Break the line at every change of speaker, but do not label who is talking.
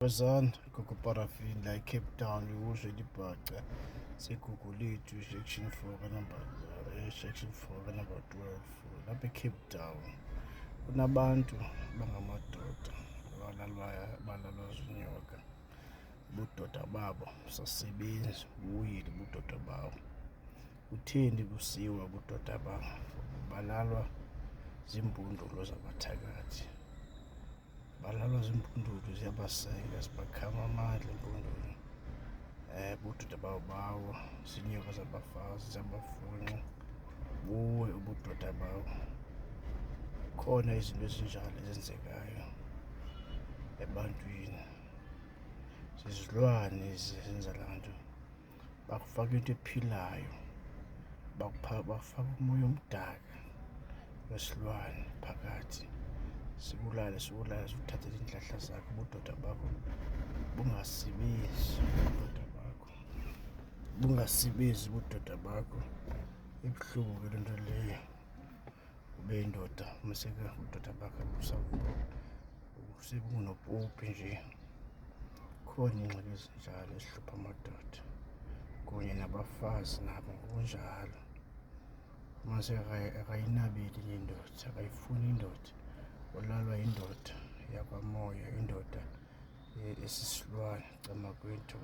Wazana Gugu Parafin la Cape Town liwuzwe libhaca segugu lethu section 4 number 12 lapha eCape Town. Kunabantu bangamadoda balalwa zinyoka. Ubudoda babo sasebenzi buyile ubudoda babo. Kutheni busiwa ubudoda babo? Balalwa zimbundulo zabathakathi. Balalwa zimbundulo ziyabaseka zibakhama amandla imbundulo. Ubudoda babo zinyoka zabafazi zabafunxa. Buwe ubudoda babo. Khona izinto ezinjalo ezenzekayo ebantwini. Zizilwane zenza lanto. Bakufaka into ephilayo. Bafaka umoya omdaka wesilwane phakathi. Sibulale uthathe inhlahla zakho ubudoda bakho bungasebenzi ubudoda bakho. Ibuhlungu le nto leyo. Ube indoda maseke ubudoda bakho sebungunopophi nje. Khona ingxaki ezinjalo ezihlupha amadoda kunye nabafazi nabo ngokunjalo. Mase akayinabeli indoda, akayifuni indoda. Ulalwa indoda yakwamoya, indoda esisilwane camakwethu.